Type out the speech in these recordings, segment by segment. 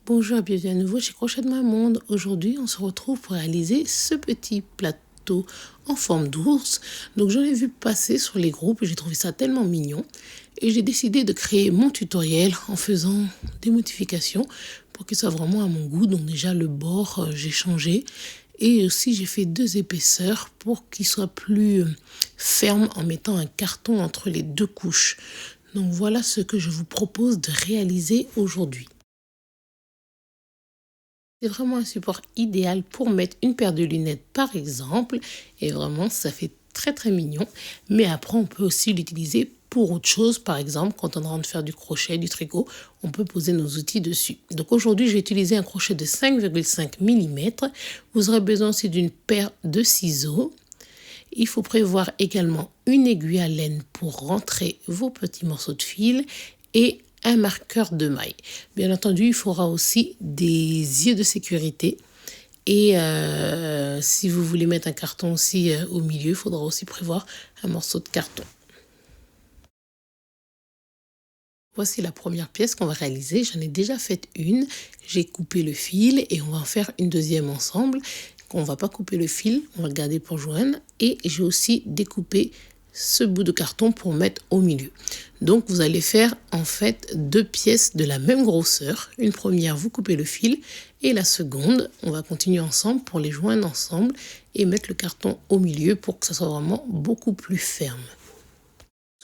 Bonjour et bienvenue à nouveau chez Crochet de Maman. Aujourd'hui, on se retrouve pour réaliser ce petit plateau en forme d'ours. Donc, j'en ai vu passer sur les groupes et j'ai trouvé ça tellement mignon. Et j'ai décidé de créer mon tutoriel en faisant des modifications pour qu'il soit vraiment à mon goût. Donc, déjà, le bord, j'ai changé. Et aussi, j'ai fait 2 épaisseurs pour qu'il soit plus ferme en mettant un carton entre les 2 couches. Donc, voilà ce que je vous propose de réaliser aujourd'hui. C'est vraiment un support idéal pour mettre une paire de lunettes par exemple. Et vraiment, ça fait très mignon. Mais après, on peut aussi l'utiliser pour autre chose. Par exemple, quand on est en train de faire du crochet, du tricot, on peut poser nos outils dessus. Donc aujourd'hui, je vais utiliser un crochet de 5,5 mm. Vous aurez besoin aussi d'une paire de ciseaux. Il faut prévoir également une aiguille à laine pour rentrer vos petits morceaux de fil et un marqueur de maille. Bien entendu, il faudra aussi des yeux de sécurité. Et si vous voulez mettre un carton aussi au milieu, il faudra aussi prévoir un morceau de carton. Voici la première pièce qu'on va réaliser. J'en ai déjà fait une. J'ai coupé le fil et on va en faire une deuxième ensemble. On ne va pas couper le fil, on va le garder pour joindre. Et j'ai aussi découpé ce bout de carton pour mettre au milieu. Donc vous allez faire en fait 2 pièces de la même grosseur. Une première, vous coupez le fil et la seconde, on va continuer ensemble pour les joindre ensemble et mettre le carton au milieu pour que ça soit vraiment beaucoup plus ferme.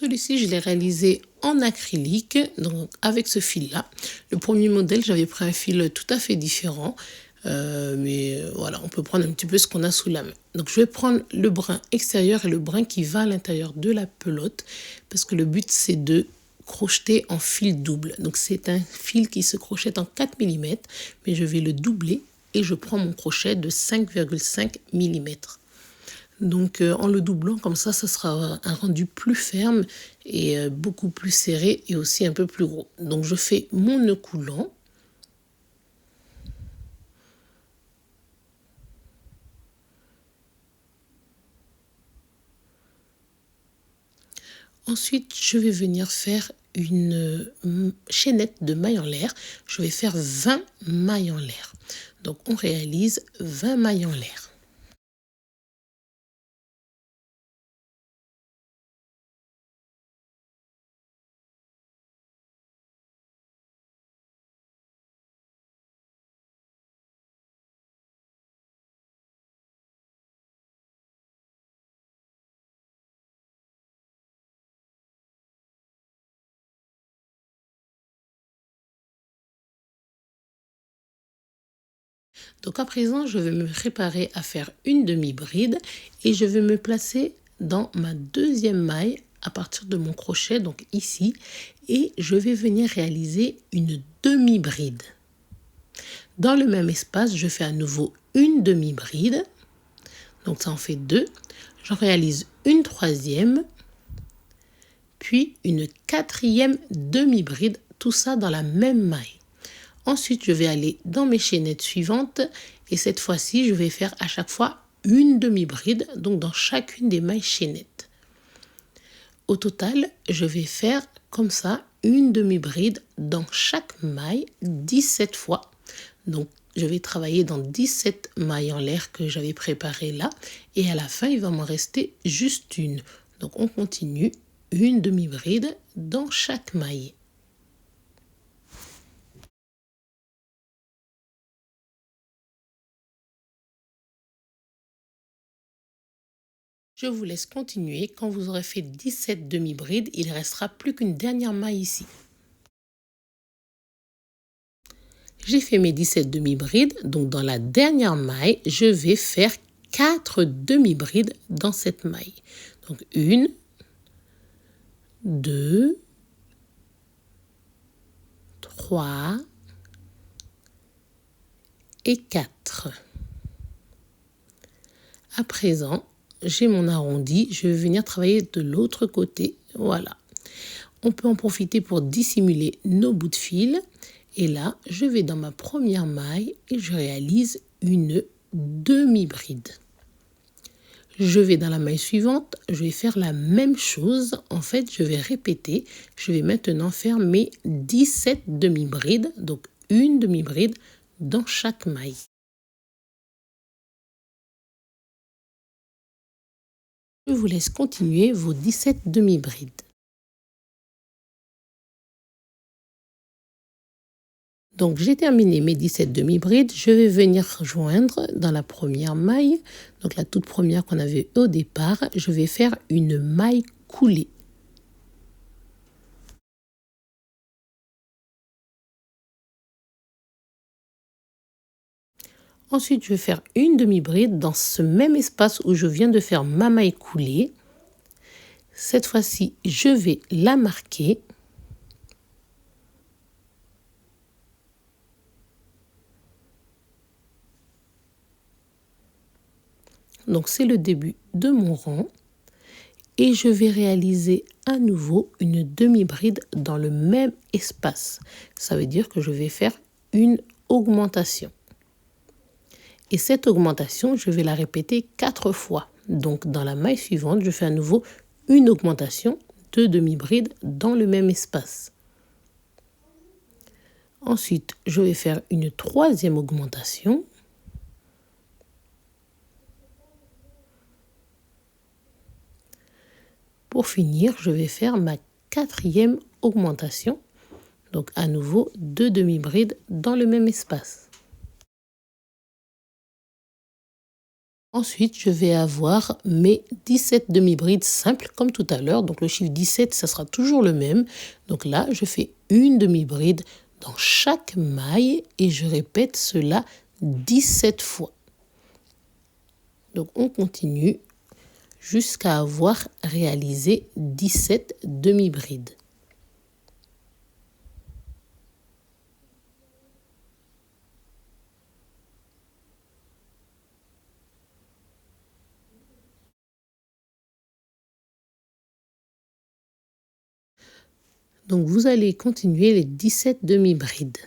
Celui-ci, je l'ai réalisé en acrylique, donc avec ce fil-là. Le premier modèle, j'avais pris un fil tout à fait différent. Mais voilà, on peut prendre un petit peu ce qu'on a sous la main. Donc je vais prendre le brin extérieur et le brin qui va à l'intérieur de la pelote parce que le but c'est de crocheter en fil double. Donc c'est un fil qui se crochette en 4 mm, mais je vais le doubler et je prends mon crochet de 5,5 mm. Donc en le doublant comme ça sera un rendu plus ferme et beaucoup plus serré et aussi un peu plus gros. Donc je fais mon nœud coulant. Ensuite, je vais venir faire une chaînette de mailles en l'air. Je vais faire 20 mailles en l'air. Donc, on réalise 20 mailles en l'air. Donc à présent, je vais me préparer à faire une demi-bride et je vais me placer dans ma deuxième maille à partir de mon crochet, donc ici, et je vais venir réaliser une demi-bride. Dans le même espace, je fais à nouveau une demi-bride, donc ça en fait 2. J'en réalise une troisième, puis une quatrième demi-bride, tout ça dans la même maille. Ensuite, je vais aller dans mes chaînettes suivantes et cette fois-ci, je vais faire à chaque fois une demi-bride, donc dans chacune des mailles chaînettes. Au total, je vais faire comme ça une demi-bride dans chaque maille 17 fois. Donc, je vais travailler dans 17 mailles en l'air que j'avais préparées là et à la fin, il va m'en rester juste une. Donc, on continue une demi-bride dans chaque maille. Je vous laisse continuer. Quand vous aurez fait 17 demi-brides, il ne restera plus qu'une dernière maille ici. J'ai fait mes 17 demi-brides. Donc, dans la dernière maille, je vais faire 4 demi-brides dans cette maille. Donc, 1, 2, 3 et 4. À présent, j'ai mon arrondi, je vais venir travailler de l'autre côté, voilà. On peut en profiter pour dissimuler nos bouts de fil. Et là, je vais dans ma première maille et je réalise une demi-bride. Je vais dans la maille suivante, je vais faire la même chose. En fait, je vais répéter. Je vais maintenant faire mes 17 demi-brides. Donc, une demi-bride dans chaque maille. Je vous laisse continuer vos 17 demi-brides. Donc j'ai terminé mes 17 demi-brides, je vais venir joindre dans la première maille, donc la toute première qu'on avait au départ, je vais faire une maille coulée. Ensuite, je vais faire une demi-bride dans ce même espace où je viens de faire ma maille coulée. Cette fois-ci, je vais la marquer. Donc, c'est le début de mon rang. Et je vais réaliser à nouveau une demi-bride dans le même espace. Ça veut dire que je vais faire une augmentation. Et cette augmentation, je vais la répéter 4 fois. Donc, dans la maille suivante, je fais à nouveau une augmentation de demi-bride dans le même espace. Ensuite, je vais faire une troisième augmentation. Pour finir, je vais faire ma quatrième augmentation. Donc, à nouveau, 2 demi-brides dans le même espace. Ensuite, je vais avoir mes 17 demi-brides simples comme tout à l'heure. Donc, le chiffre 17, ça sera toujours le même. Donc là, je fais une demi-bride dans chaque maille et je répète cela 17 fois. Donc, on continue jusqu'à avoir réalisé 17 demi-brides. Donc, vous allez continuer les 17 demi-brides.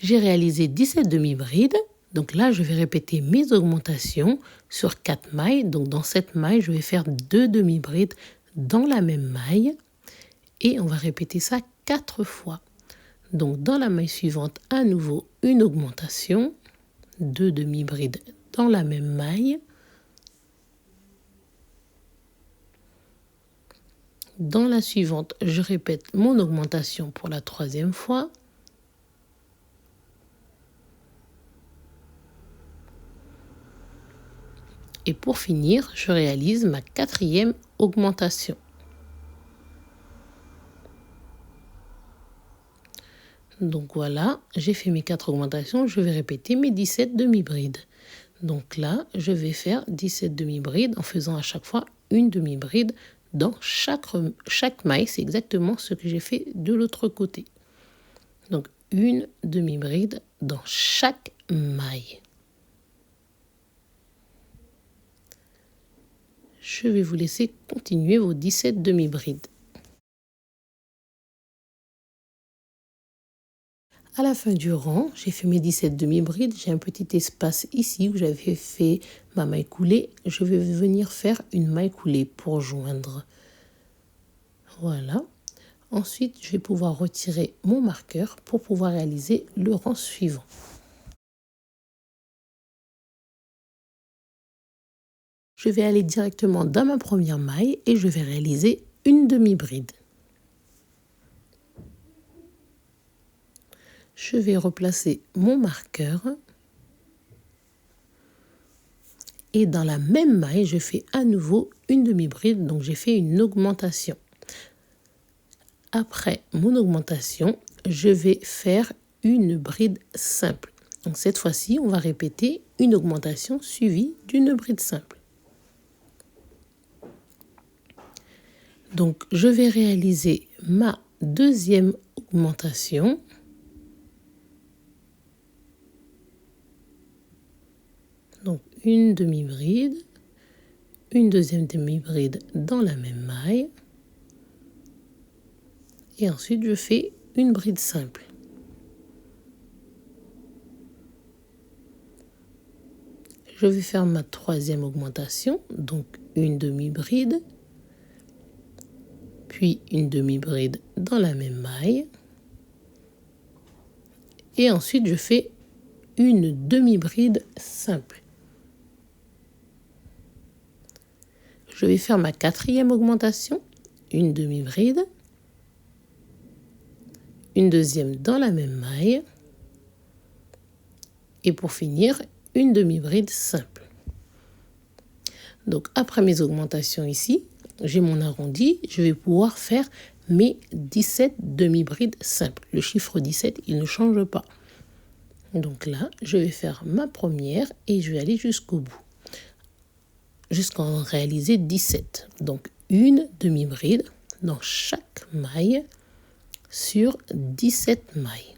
J'ai réalisé 17 demi-brides. Donc là, je vais répéter mes augmentations sur 4 mailles. Donc dans cette maille, je vais faire 2 demi-brides dans la même maille. Et on va répéter ça 4 fois. Donc dans la maille suivante, à nouveau, une augmentation. 2 demi-brides dans la même maille. Dans la suivante, je répète mon augmentation pour la troisième fois. Et pour finir, je réalise ma quatrième augmentation. Donc voilà, j'ai fait mes 4 augmentations, je vais répéter mes 17 demi-brides. Donc là, je vais faire 17 demi-brides en faisant à chaque fois une demi-bride dans chaque maille. C'est exactement ce que j'ai fait de l'autre côté. Donc une demi-bride dans chaque maille. Je vais vous laisser continuer vos 17 demi-brides. À la fin du rang, j'ai fait mes 17 demi-brides. J'ai un petit espace ici où j'avais fait ma maille coulée. Je vais venir faire une maille coulée pour joindre. Voilà. Ensuite, je vais pouvoir retirer mon marqueur pour pouvoir réaliser le rang suivant. Je vais aller directement dans ma première maille et je vais réaliser une demi-bride. Je vais replacer mon marqueur. Et dans la même maille, je fais à nouveau une demi-bride. Donc, j'ai fait une augmentation. Après mon augmentation, je vais faire une bride simple. Donc, cette fois-ci, on va répéter une augmentation suivie d'une bride simple. Donc, je vais réaliser ma deuxième augmentation. Donc, une demi-bride, une deuxième demi-bride dans la même maille. Et ensuite, je fais une bride simple. Je vais faire ma troisième augmentation, donc une demi-bride. puis une demi-bride dans la même maille. Et ensuite, je fais une demi-bride simple. Je vais faire ma quatrième augmentation, une demi-bride, une deuxième dans la même maille, et pour finir, une demi-bride simple. Donc après mes augmentations ici, j'ai mon arrondi, je vais pouvoir faire mes 17 demi-brides simples. Le chiffre 17, il ne change pas. Donc là, je vais faire ma première et je vais aller jusqu'au bout. Jusqu'à en réaliser 17. Donc une demi-bride dans chaque maille sur 17 mailles.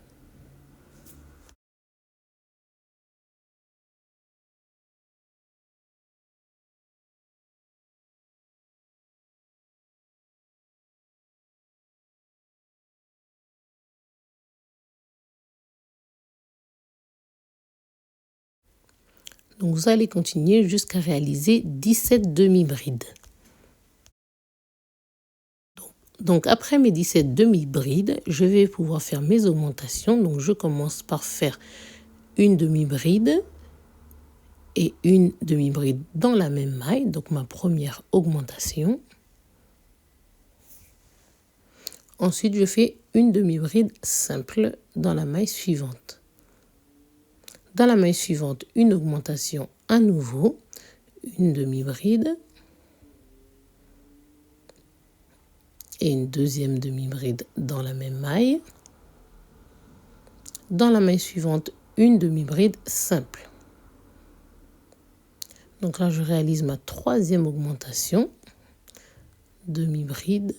Donc vous allez continuer jusqu'à réaliser 17 demi-brides. Donc après mes 17 demi-brides, je vais pouvoir faire mes augmentations. Donc je commence par faire une demi-bride et une demi-bride dans la même maille. Donc ma première augmentation. Ensuite, je fais une demi-bride simple dans la maille suivante. Dans la maille suivante, une augmentation à nouveau, une demi-bride et une deuxième demi-bride dans la même maille. Dans la maille suivante, une demi-bride simple. Donc là, je réalise ma troisième augmentation, demi-bride,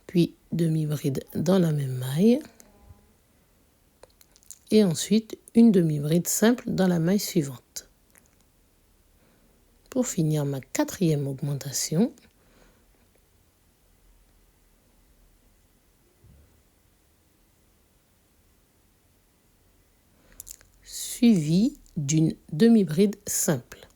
puis demi-bride dans la même maille. Et ensuite, une demi-bride simple dans la maille suivante. Pour finir ma quatrième augmentation, suivie d'une demi-bride simple.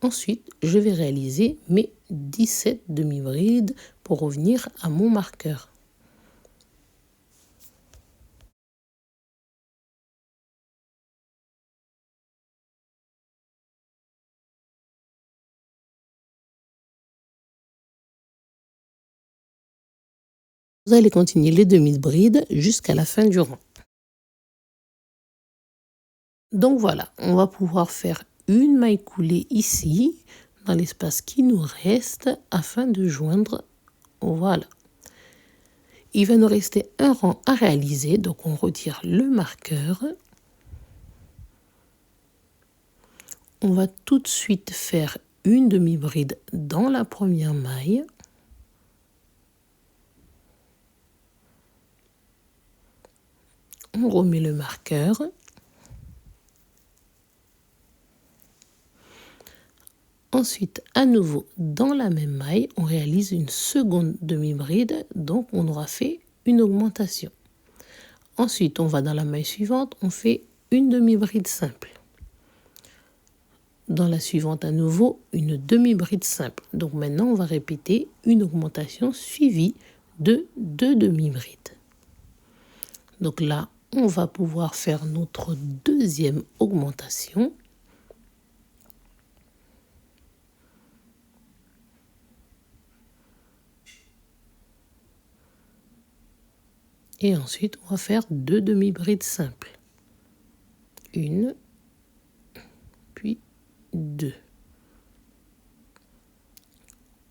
Ensuite, je vais réaliser mes 17 demi-brides pour revenir à mon marqueur. Vous allez continuer les demi-brides jusqu'à la fin du rang. Donc voilà, on va pouvoir faire une maille coulée ici, dans l'espace qui nous reste, afin de joindre, voilà. Il va nous rester un rang à réaliser, donc on retire le marqueur. On va tout de suite faire une demi-bride dans la première maille. On remet le marqueur. Ensuite, à nouveau, dans la même maille, on réalise une seconde demi-bride, donc on aura fait une augmentation. Ensuite, on va dans la maille suivante, on fait une demi-bride simple. Dans la suivante, à nouveau, une demi-bride simple. Donc maintenant, on va répéter une augmentation suivie de 2 demi-brides. Donc là, on va pouvoir faire notre deuxième augmentation. Et ensuite, on va faire 2 demi-brides simples. Une, puis 2.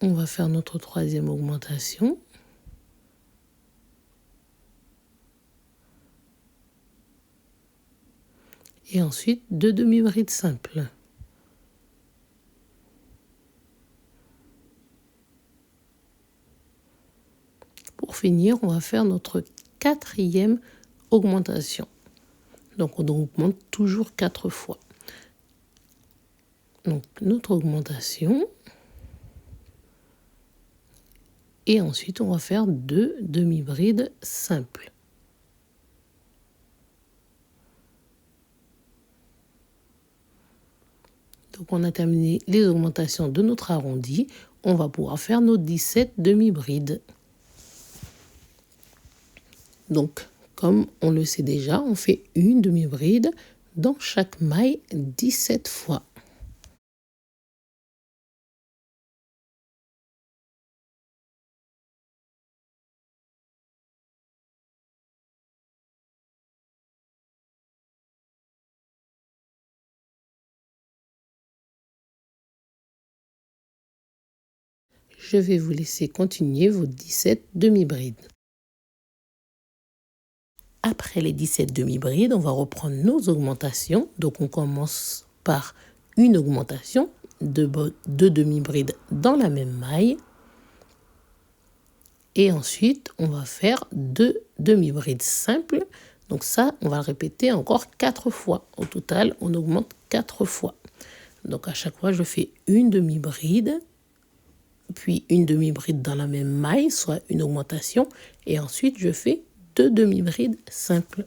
On va faire notre troisième augmentation. Et ensuite, 2 demi-brides simples. Pour finir, on va faire notre quatrième augmentation. Donc on augmente toujours 4 fois. Donc notre augmentation. Et ensuite, on va faire 2 demi-brides simples. Donc on a terminé les augmentations de notre arrondi. On va pouvoir faire nos 17 demi-brides. Donc, comme on le sait déjà, on fait une demi-bride dans chaque maille 17 fois. Je vais vous laisser continuer vos 17 demi-brides. Après les 17 demi-brides, on va reprendre nos augmentations. Donc on commence par une augmentation de 2 demi-brides dans la même maille. Et ensuite, on va faire 2 demi-brides simples. Donc ça, on va le répéter encore 4 fois. Au total, on augmente 4 fois. Donc à chaque fois, je fais une demi-bride, puis une demi-bride dans la même maille, soit une augmentation. Et ensuite, je fais 2 demi-brides simples.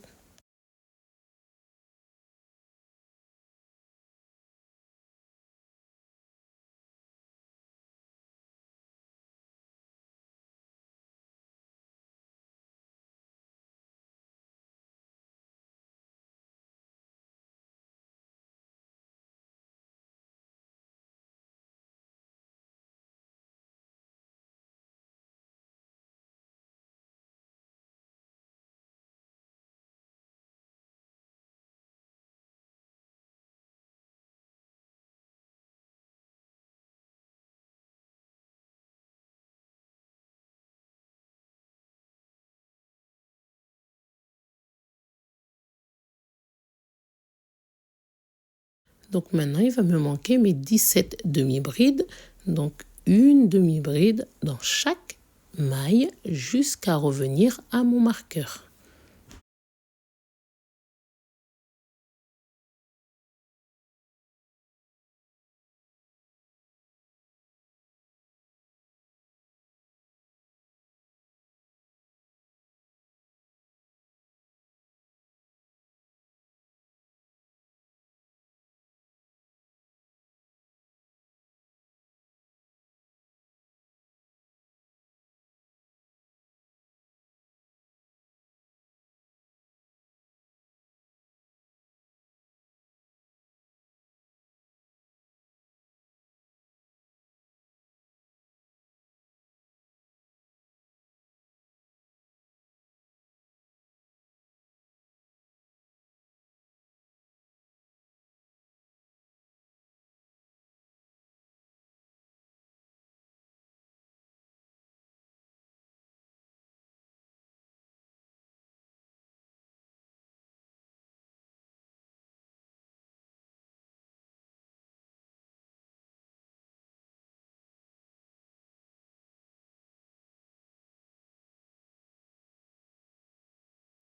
Donc maintenant, il va me manquer mes 17 demi-brides. Donc une demi-bride dans chaque maille jusqu'à revenir à mon marqueur.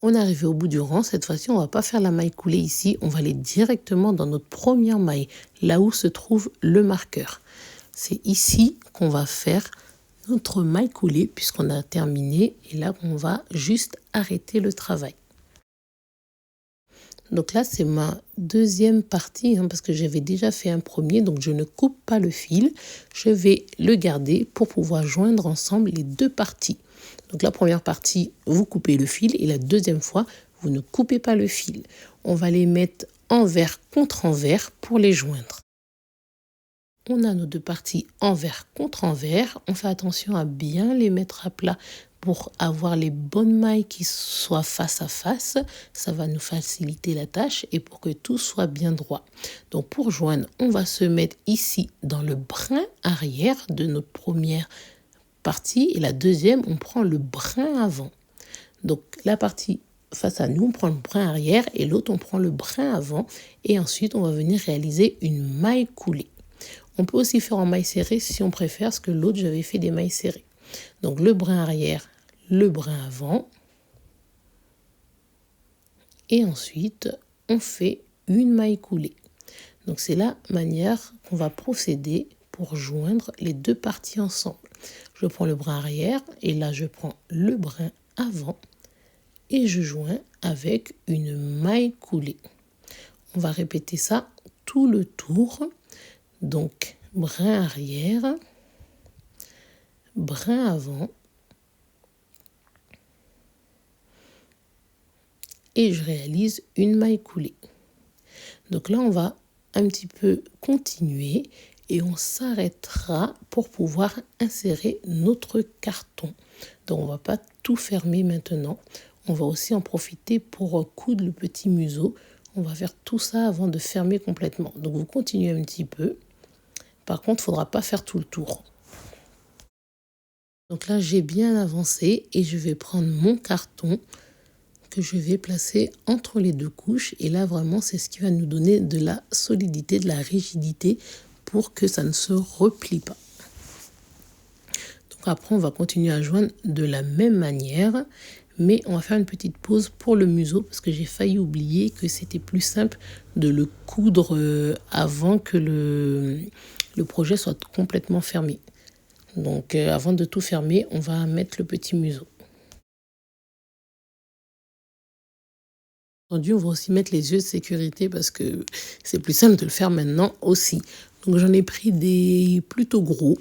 On est arrivé au bout du rang. Cette fois-ci, on ne va pas faire la maille coulée ici. On va aller directement dans notre première maille, là où se trouve le marqueur. C'est ici qu'on va faire notre maille coulée puisqu'on a terminé. Et là, on va juste arrêter le travail. Donc là, c'est ma deuxième partie parce que j'avais déjà fait un premier. Donc, je ne coupe pas le fil. Je vais le garder pour pouvoir joindre ensemble les deux parties. Donc la première partie, vous coupez le fil et la deuxième fois, vous ne coupez pas le fil. On va les mettre envers contre envers pour les joindre. On a nos deux parties envers contre envers. On fait attention à bien les mettre à plat pour avoir les bonnes mailles qui soient face à face. Ça va nous faciliter la tâche et pour que tout soit bien droit. Donc pour joindre, on va se mettre ici dans le brin arrière de notre première partie et la deuxième, on prend le brin avant. Donc la partie face à nous, on prend le brin arrière et l'autre, on prend le brin avant et ensuite, on va venir réaliser une maille coulée. On peut aussi faire en maille serrée si on préfère, parce que l'autre, j'avais fait des mailles serrées. Donc le brin arrière, le brin avant. Et ensuite, on fait une maille coulée. Donc c'est la manière qu'on va procéder pour joindre les deux parties ensemble. Je prends le brin arrière et là je prends le brin avant et je joins avec une maille coulée. On va répéter ça tout le tour. Donc, brin arrière, brin avant. Et je réalise une maille coulée. Donc là, on va un petit peu continuer et on s'arrêtera pour pouvoir insérer notre carton. Donc on ne va pas tout fermer maintenant. On va aussi en profiter pour coudre le petit museau. On va faire tout ça avant de fermer complètement. Donc vous continuez un petit peu. Par contre, il ne faudra pas faire tout le tour. Donc là, j'ai bien avancé et je vais prendre mon carton que je vais placer entre les deux couches. Et là, vraiment, c'est ce qui va nous donner de la solidité, de la rigidité pour que ça ne se replie pas. Donc après, on va continuer à joindre de la même manière. Mais on va faire une petite pause pour le museau parce que j'ai failli oublier que c'était plus simple de le coudre avant que le projet soit complètement fermé. Donc avant de tout fermer, on va mettre le petit museau. On va aussi mettre les yeux de sécurité parce que c'est plus simple de le faire maintenant aussi. Donc j'en ai pris des plutôt gros.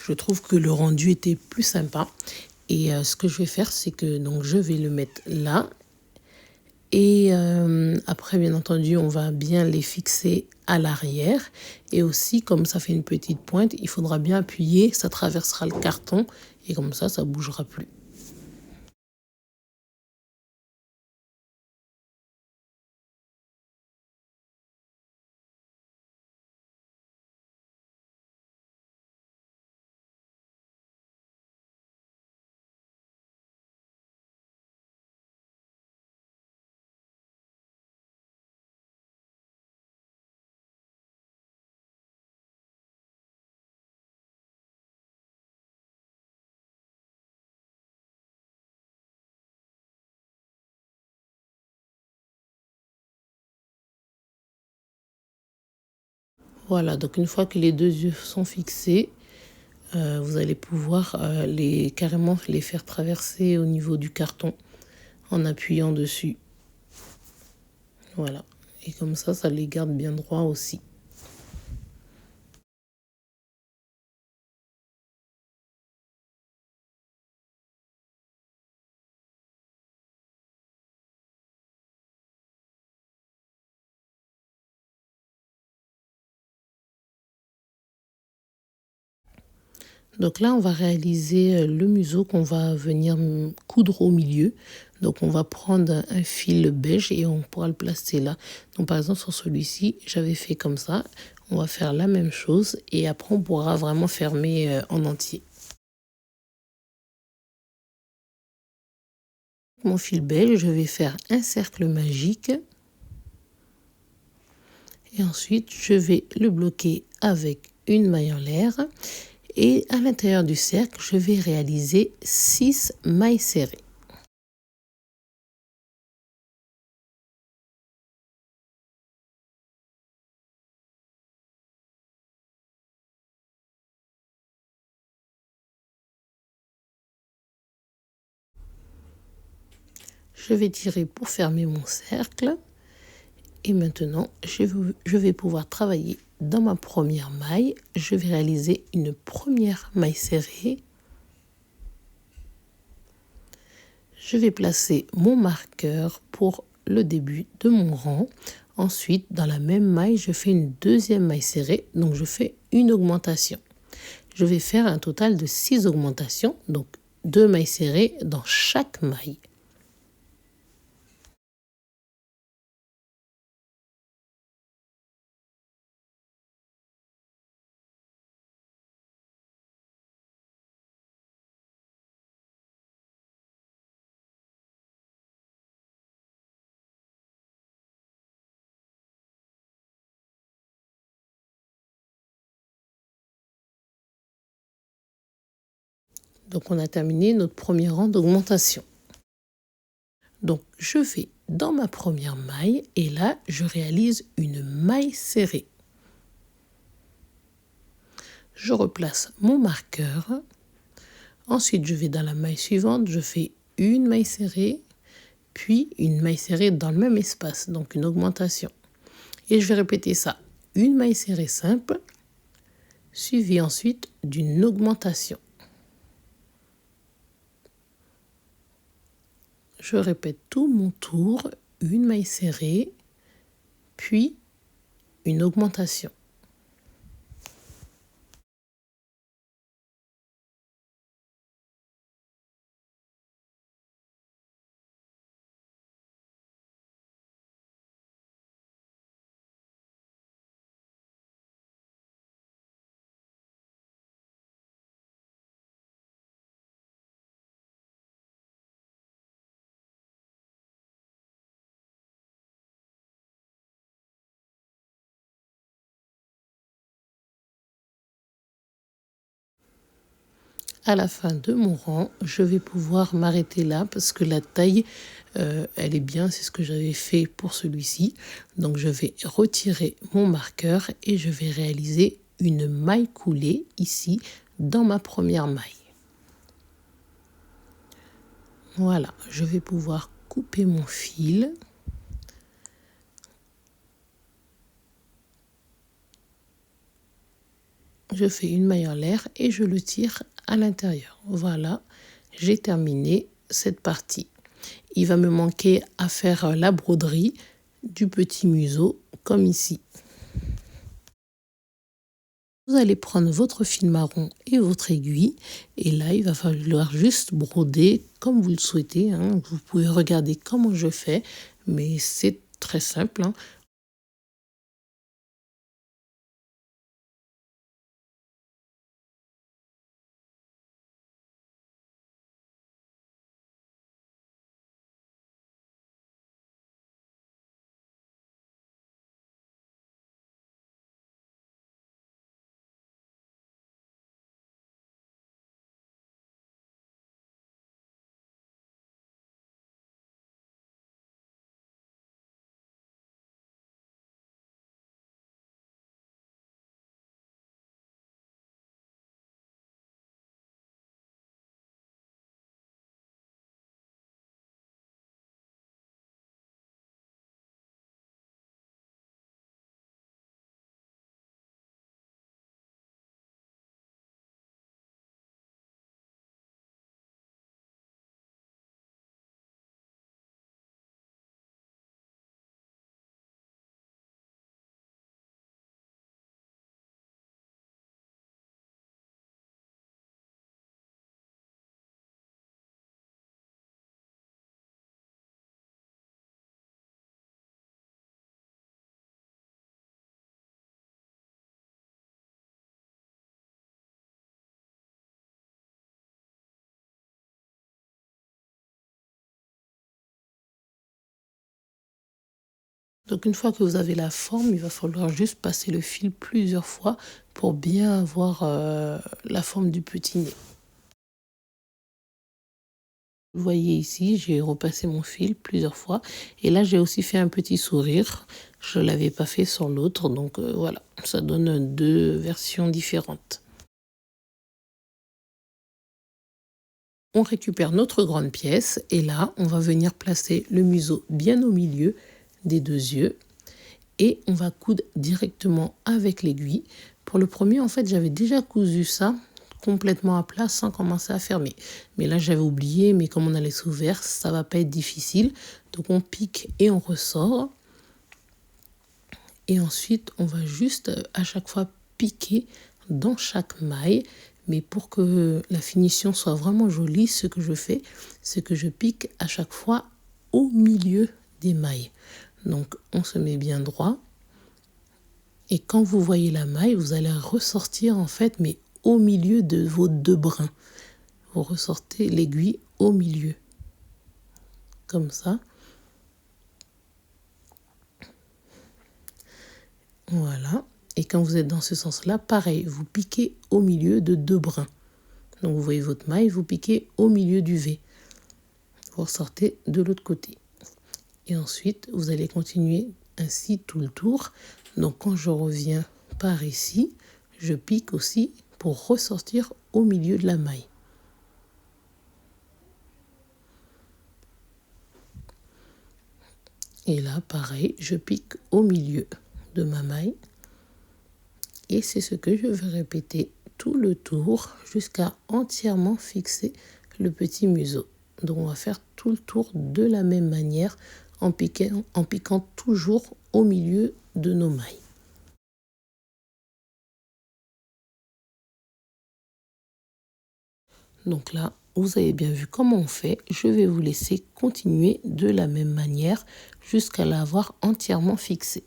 Je trouve que le rendu était plus sympa. Et ce que je vais faire, c'est que donc, je vais le mettre là. Et après, bien entendu, on va bien les fixer à l'arrière. Et aussi, comme ça fait une petite pointe, il faudra bien appuyer. Ça traversera le carton. Et comme ça ne bougera plus. Voilà, donc une fois que les deux yeux sont fixés, vous allez pouvoir carrément les faire traverser au niveau du carton en appuyant dessus. Voilà, et comme ça les garde bien droits aussi. Donc là, on va réaliser le museau qu'on va venir coudre au milieu. Donc on va prendre un fil beige et on pourra le placer là. Donc par exemple sur celui-ci, j'avais fait comme ça. On va faire la même chose et après on pourra vraiment fermer en entier. Mon fil beige, je vais faire un cercle magique. Et ensuite, je vais le bloquer avec une maille en l'air. Et à l'intérieur du cercle, je vais réaliser 6 mailles serrées. Je vais tirer pour fermer mon cercle. Et maintenant, je vais pouvoir travailler dans ma première maille. Je vais réaliser une première maille serrée. Je vais placer mon marqueur pour le début de mon rang. Ensuite, dans la même maille, je fais une deuxième maille serrée. Donc, je fais une augmentation. Je vais faire un total de 6 augmentations. Donc, 2 mailles serrées dans chaque maille. Donc, on a terminé notre premier rang d'augmentation. Donc, je vais dans ma première maille et là, je réalise une maille serrée. Je replace mon marqueur. Ensuite, je vais dans la maille suivante, je fais une maille serrée, puis une maille serrée dans le même espace, donc une augmentation. Et je vais répéter ça une maille serrée simple, suivie ensuite d'une augmentation. Je répète tout mon tour, une maille serrée, puis une augmentation. À la fin de mon rang, je vais pouvoir m'arrêter là parce que la taille, elle est bien, c'est ce que j'avais fait pour celui-ci. Donc je vais retirer mon marqueur et je vais réaliser une maille coulée ici dans ma première maille. Voilà, je vais pouvoir couper mon fil. Je fais une maille en l'air et je le tire à l'intérieur. Voilà, j'ai terminé cette partie. Il va me manquer à faire la broderie du petit museau comme ici. Vous allez prendre votre fil marron et votre aiguille et là il va falloir juste broder comme vous le souhaitez, hein. Vous pouvez regarder comment je fais, mais c'est très simple, hein. Donc une fois que vous avez la forme, il va falloir juste passer le fil plusieurs fois pour bien avoir la forme du petit nez. Vous voyez ici, j'ai repassé mon fil plusieurs fois et là j'ai aussi fait un petit sourire. Je ne l'avais pas fait sur l'autre, donc voilà, ça donne deux versions différentes. On récupère notre grande pièce et là on va venir placer le museau bien au milieu des deux yeux. Et on va coudre directement avec l'aiguille. Pour le premier, en fait, j'avais déjà cousu ça complètement à plat sans commencer à fermer. Mais là, j'avais oublié, mais comme on a les ouverts, ça va pas être difficile. Donc, on pique et on ressort. Et ensuite, on va juste à chaque fois piquer dans chaque maille. Mais pour que la finition soit vraiment jolie, ce que je fais, c'est que je pique à chaque fois au milieu des mailles. Donc, on se met bien droit. Et quand vous voyez la maille, vous allez ressortir en fait, mais au milieu de vos deux brins. Vous ressortez l'aiguille au milieu. Comme ça. Voilà. Et quand vous êtes dans ce sens-là, pareil, vous piquez au milieu de deux brins. Donc vous voyez votre maille, vous piquez au milieu du V. Vous ressortez de l'autre côté. Et ensuite, vous allez continuer ainsi tout le tour. Donc quand je reviens par ici, je pique aussi pour ressortir au milieu de la maille. Et là, pareil, je pique au milieu de ma maille. Et c'est ce que je vais répéter tout le tour jusqu'à entièrement fixer le petit museau. Donc on va faire tout le tour de la même manière en piquant toujours au milieu de nos mailles. Donc là, vous avez bien vu comment on fait. Je vais vous laisser continuer de la même manière jusqu'à l'avoir entièrement fixé.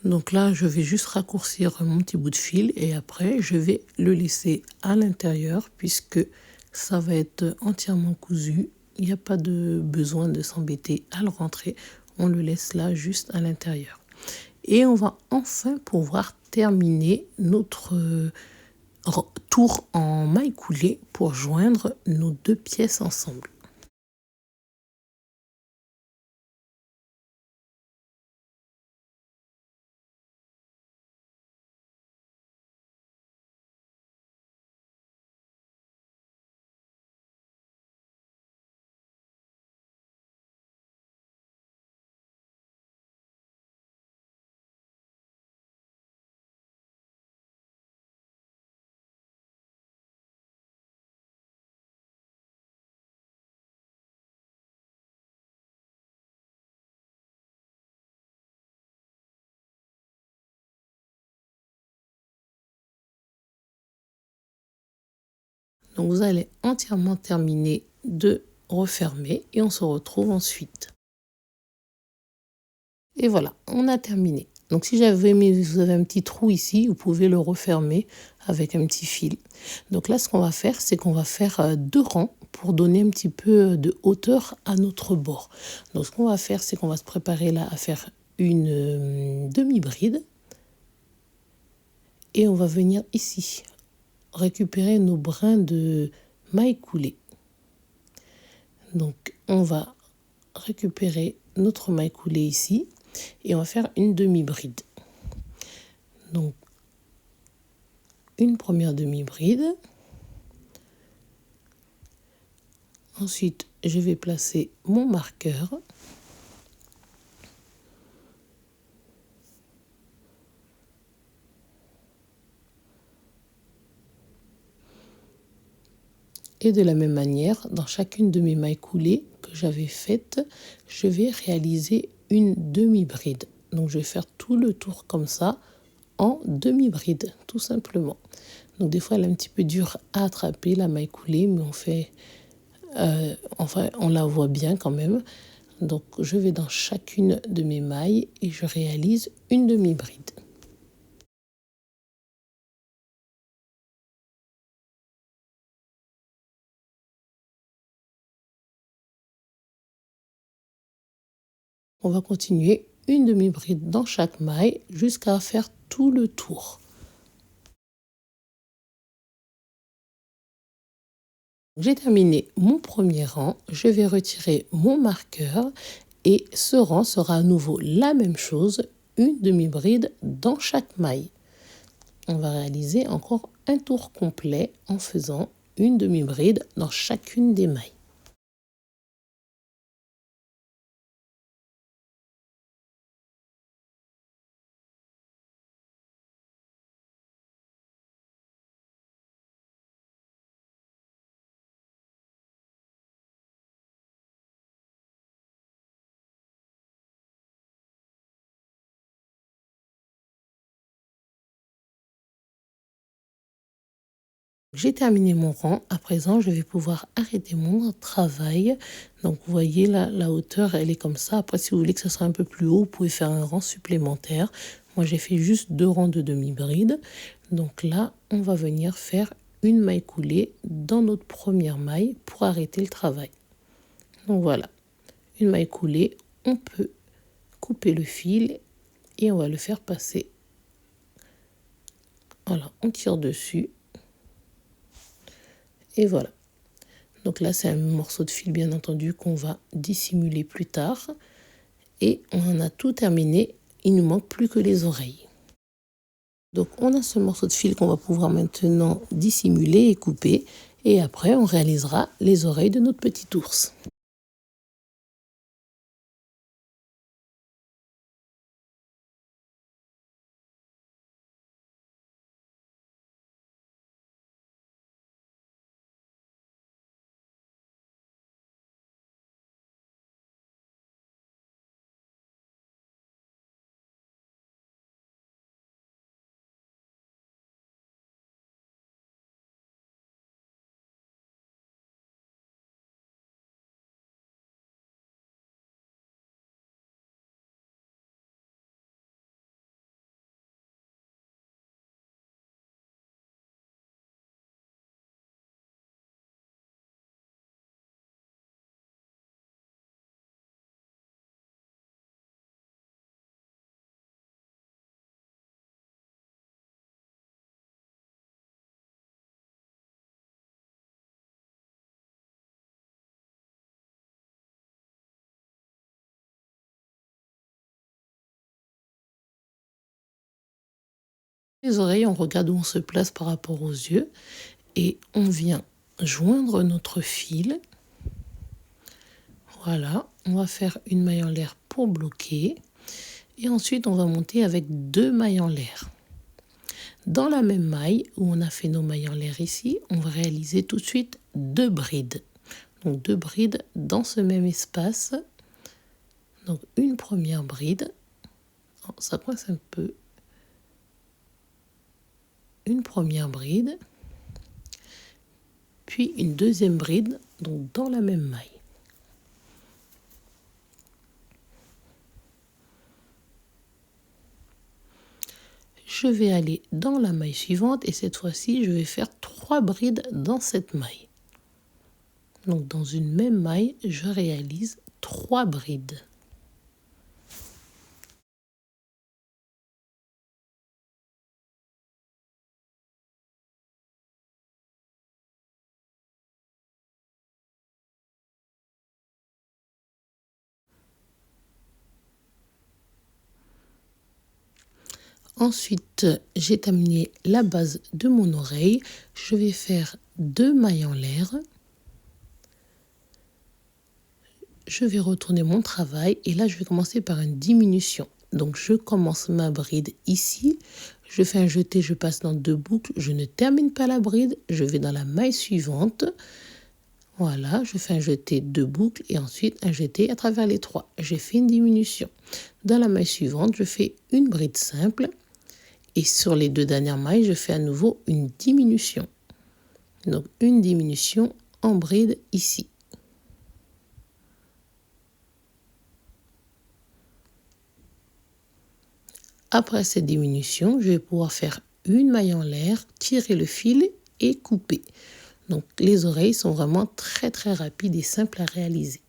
Donc là, je vais juste raccourcir mon petit bout de fil et après, je vais le laisser à l'intérieur puisque ça va être entièrement cousu. Il n'y a pas de besoin de s'embêter à le rentrer. On le laisse là juste à l'intérieur. Et on va enfin pouvoir terminer notre tour en maille coulée pour joindre nos deux pièces ensemble. Donc vous allez entièrement terminer de refermer et on se retrouve ensuite. Et voilà, on a terminé. Donc si vous avez un petit trou ici, vous pouvez le refermer avec un petit fil. Donc là, ce qu'on va faire, c'est qu'on va faire 2 rangs pour donner un petit peu de hauteur à notre bord. Donc ce qu'on va faire, c'est qu'on va se préparer là à faire une demi-bride. Et on va venir ici récupérer nos brins de maille coulée. Donc on va récupérer notre maille coulée ici et on va faire une demi-bride. Donc une première demi-bride. Ensuite, je vais placer mon marqueur. Et de la même manière, dans chacune de mes mailles coulées que j'avais faites, je vais réaliser une demi-bride. Donc je vais faire tout le tour comme ça, en demi-bride, tout simplement. Donc des fois, elle est un petit peu dure à attraper, la maille coulée, mais enfin, on la voit bien quand même. Donc je vais dans chacune de mes mailles et je réalise une demi-bride. On va continuer une demi-bride dans chaque maille jusqu'à faire tout le tour. J'ai terminé mon premier rang, je vais retirer mon marqueur et ce rang sera à nouveau la même chose, une demi-bride dans chaque maille. On va réaliser encore un tour complet en faisant une demi-bride dans chacune des mailles. J'ai terminé mon rang. À présent, je vais pouvoir arrêter mon travail. Donc, vous voyez, là, la hauteur, elle est comme ça. Après, si vous voulez que ce soit un peu plus haut, vous pouvez faire un rang supplémentaire. Moi, j'ai fait juste 2 rangs de demi-bride. Donc là, on va venir faire une maille coulée dans notre première maille pour arrêter le travail. Donc voilà, une maille coulée, on peut couper le fil et on va le faire passer. Voilà, on tire dessus. Et voilà. Donc là, c'est un morceau de fil, bien entendu, qu'on va dissimuler plus tard. Et on en a tout terminé. Il ne nous manque plus que les oreilles. Donc, on a ce morceau de fil qu'on va pouvoir maintenant dissimuler et couper. Et après, on réalisera les oreilles de notre petit ours. Les oreilles, on regarde où on se place par rapport aux yeux et on vient joindre notre fil. Voilà, on va faire une maille en l'air pour bloquer et ensuite on va monter avec 2 mailles en l'air. Dans la même maille où on a fait nos mailles en l'air ici, on va réaliser tout de suite 2 brides. Donc 2 brides dans ce même espace. Donc une première bride, oh, ça coince un peu. Une première bride, puis une deuxième bride, donc dans la même maille. Je vais aller dans la maille suivante et cette fois-ci, je vais faire 3 brides dans cette maille. Donc dans une même maille, je réalise 3 brides. Ensuite, j'ai terminé la base de mon oreille. Je vais faire 2 mailles en l'air. Je vais retourner mon travail et là, je vais commencer par une diminution. Donc, je commence ma bride ici. Je fais un jeté, je passe dans 2 boucles. Je ne termine pas la bride. Je vais dans la maille suivante. Voilà, je fais un jeté 2 boucles et ensuite un jeté à travers les 3. J'ai fait une diminution. Dans la maille suivante, je fais une bride simple. Et sur les 2 dernières mailles, je fais à nouveau une diminution. Donc, une diminution en bride ici. Après cette diminution, je vais pouvoir faire une maille en l'air, tirer le fil et couper. Donc, les oreilles sont vraiment très rapides et simples à réaliser.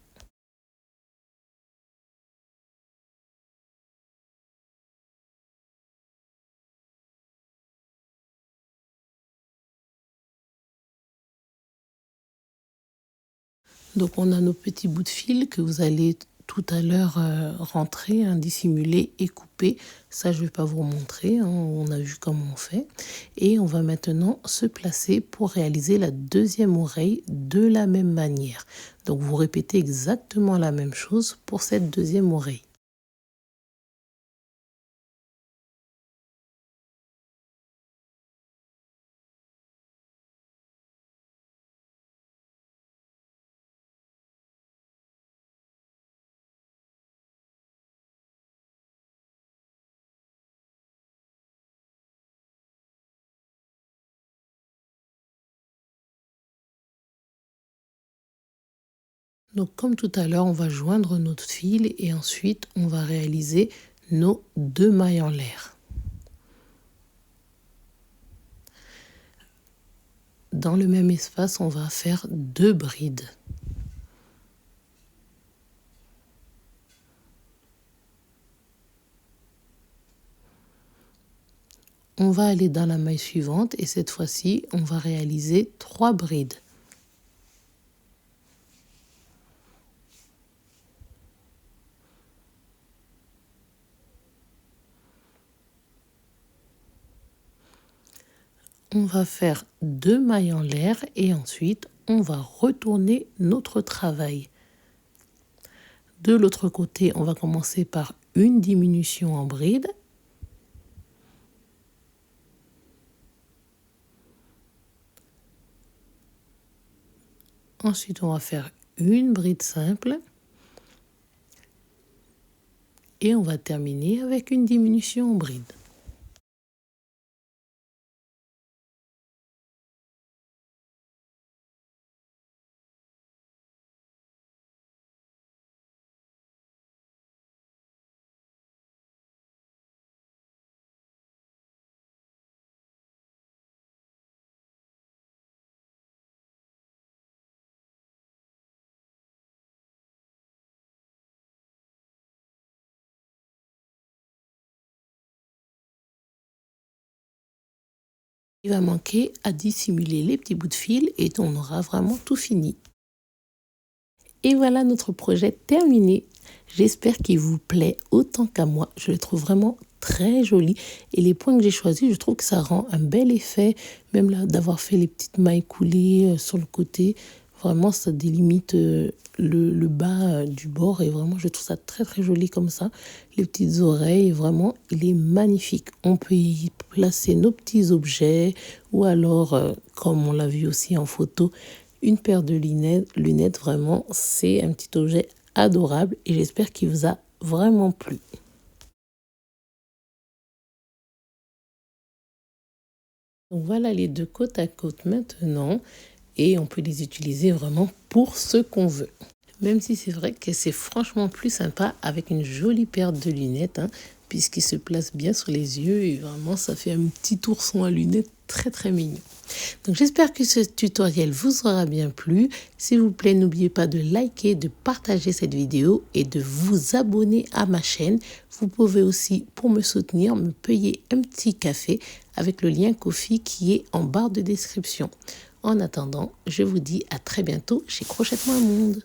Donc on a nos petits bouts de fil que vous allez tout à l'heure rentrer, dissimuler et couper. Ça, je ne vais pas vous montrer, on a vu comment on fait. Et on va maintenant se placer pour réaliser la deuxième oreille de la même manière. Donc vous répétez exactement la même chose pour cette deuxième oreille. Donc comme tout à l'heure, on va joindre notre fil et ensuite on va réaliser nos 2 mailles en l'air. Dans le même espace, on va faire 2 brides. On va aller dans la maille suivante et cette fois-ci, on va réaliser 3 brides. On va faire 2 mailles en l'air et ensuite, on va retourner notre travail. De l'autre côté, on va commencer par une diminution en bride. Ensuite, on va faire une bride simple. Et on va terminer avec une diminution en bride. Il va manquer à dissimuler les petits bouts de fil et on aura vraiment tout fini. Et voilà notre projet terminé. J'espère qu'il vous plaît autant qu'à moi. Je le trouve vraiment très joli. Et les points que j'ai choisis, je trouve que ça rend un bel effet. Même là, d'avoir fait les petites mailles coulées sur le côté. Vraiment, ça délimite le bas du bord. Et vraiment, je trouve ça très, très joli comme ça. Les petites oreilles, vraiment, il est magnifique. On peut y placer nos petits objets. Ou alors, comme on l'a vu aussi en photo, une paire de lunettes, vraiment, c'est un petit objet adorable et j'espère qu'il vous a vraiment plu. Donc voilà les deux côte à côte maintenant et on peut les utiliser vraiment pour ce qu'on veut. Même si c'est vrai que c'est franchement plus sympa avec une jolie paire de lunettes, hein, puisqu'il se place bien sur les yeux et vraiment ça fait un petit ourson à lunettes très très mignon. Donc j'espère que ce tutoriel vous aura bien plu. S'il vous plaît, n'oubliez pas de liker, de partager cette vidéo et de vous abonner à ma chaîne. Vous pouvez aussi, pour me soutenir, me payer un petit café avec le lien Ko-fi qui est en barre de description. En attendant, je vous dis à très bientôt chez Crochet-moi un monde.